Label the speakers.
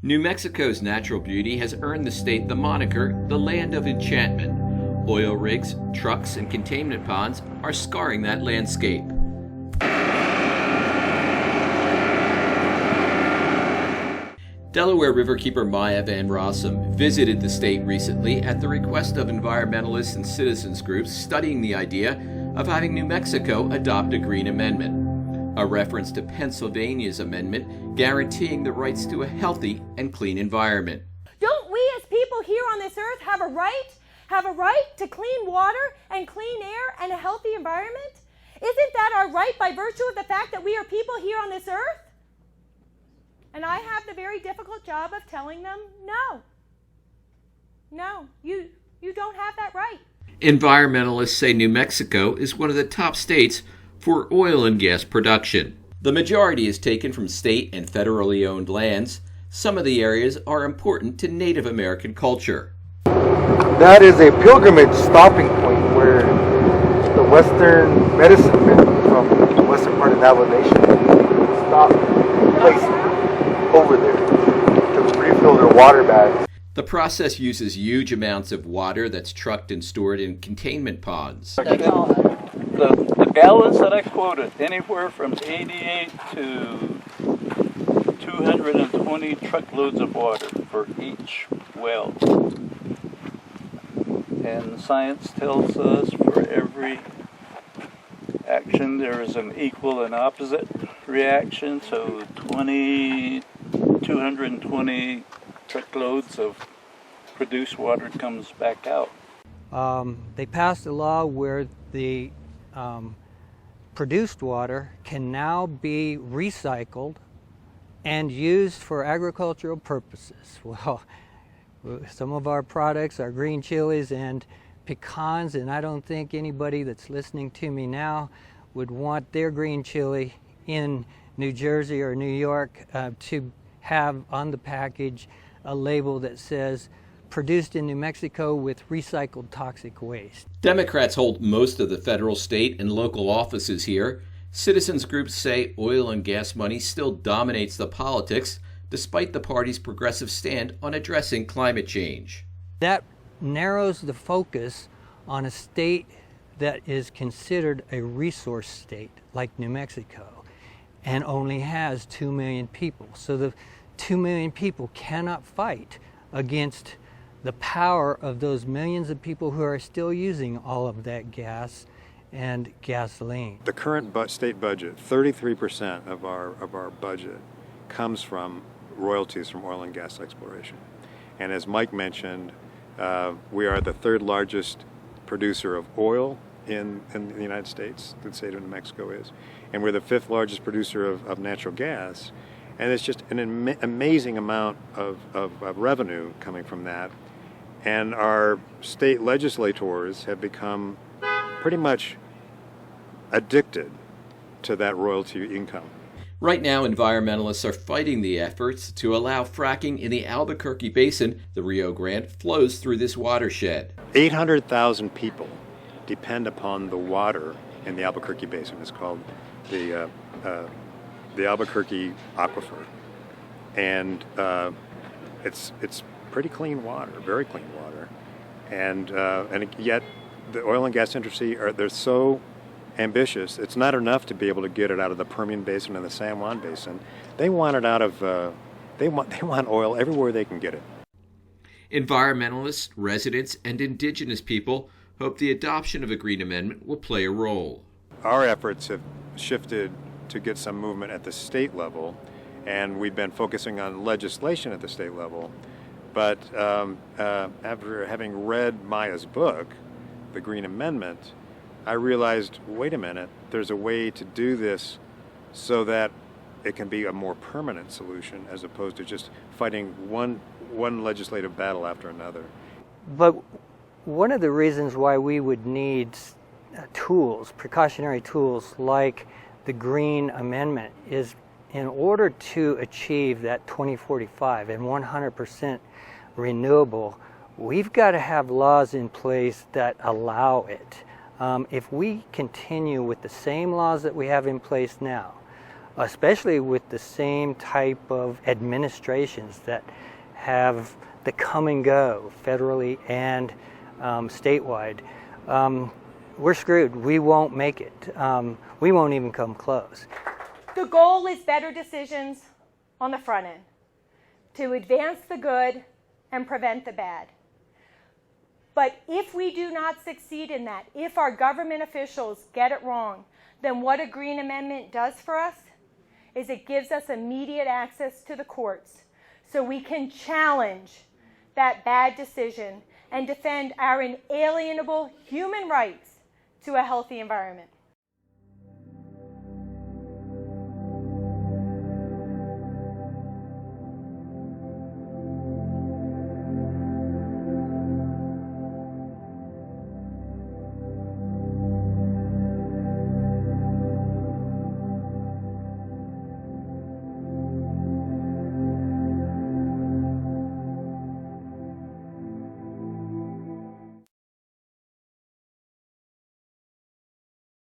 Speaker 1: New Mexico's natural beauty has earned the state the moniker the Land of Enchantment. Oil rigs, trucks, and containment ponds are scarring that landscape. Delaware Riverkeeper Maya Van Rossum visited the state recently at the request of environmentalists and citizens groups studying the idea of having New Mexico adopt a green amendment, a reference to Pennsylvania's amendment guaranteeing the rights to a healthy and clean environment.
Speaker 2: Don't we as people here on this earth have a right to clean water and clean air and a healthy environment? Isn't that our right by virtue of the fact that we are people here on this earth? And I have the very difficult job of telling them, no, you don't have that right.
Speaker 1: Environmentalists say New Mexico is one of the top states for oil and gas production. The majority is taken from state and federally owned lands. Some of the areas are important to Native American culture.
Speaker 3: That is a pilgrimage stopping point where the Western medicine men from the western part of the Nation stop place over there to refill their water bags.
Speaker 1: The process uses huge amounts of water that's trucked and stored in containment ponds.
Speaker 4: The gallons that I quoted, anywhere from 88 to 220 truckloads of water for each well. And science tells us for every action there is an equal and opposite reaction, so 220 truckloads of produced water comes back out.
Speaker 5: They passed a law where the produced water can now be recycled and used for agricultural purposes. Well, some of our products are green chilies and pecans, and I don't think anybody that's listening to me now would want their green chili in New Jersey or New York to have on the package a label that says produced in New Mexico with recycled toxic waste.
Speaker 1: Democrats hold most of the federal, state, and local offices here. Citizens groups say oil and gas money still dominates the politics, despite the party's progressive stand on addressing climate change.
Speaker 5: That narrows the focus on a state that is considered a resource state, like New Mexico, and only has 2 million people. So the 2 million people cannot fight against the power of those millions of people who are still using all of that gas and gasoline.
Speaker 6: The current state budget, 33% of our budget comes from royalties from oil and gas exploration. And as Mike mentioned, we are the third largest producer of oil in the United States, the state of New Mexico is. And we're the fifth largest producer of natural gas. And it's just an amazing amount of revenue coming from that. And our state legislators have become pretty much addicted to that royalty income.
Speaker 1: Right now, environmentalists are fighting the efforts to allow fracking in the Albuquerque Basin. The Rio Grande flows through this watershed.
Speaker 6: 800,000 people depend upon the water in the Albuquerque Basin. It's called the Albuquerque Aquifer. And it's pretty clean water, very clean water. And yet the oil and gas industry, they're so ambitious. It's not enough to be able to get it out of the Permian Basin and the San Juan Basin. They want it out of, they want oil everywhere they can get it.
Speaker 1: Environmentalists, residents, and indigenous people hope the adoption of a green amendment will play a role.
Speaker 6: Our efforts have shifted to get some movement at the state level, and we've been focusing on legislation at the state level. But after having read Maya's book, The Green Amendment, I realized, wait a minute, there's a way to do this so that it can be a more permanent solution as opposed to just fighting one legislative battle after another.
Speaker 5: But one of the reasons why we would need tools, precautionary tools like the Green Amendment, is in order to achieve that 2045 and 100% renewable, we've got to have laws in place that allow it. If we continue with the same laws that we have in place now, especially with the same type of administrations that have the come and go federally and statewide. We're screwed. We won't make it. We won't even come close.
Speaker 2: The goal is better decisions on the front end to advance the good and prevent the bad. But if we do not succeed in that, if our government officials get it wrong, then what a Green Amendment does for us is it gives us immediate access to the courts so we can challenge that bad decision and defend our inalienable human rights to a healthy environment.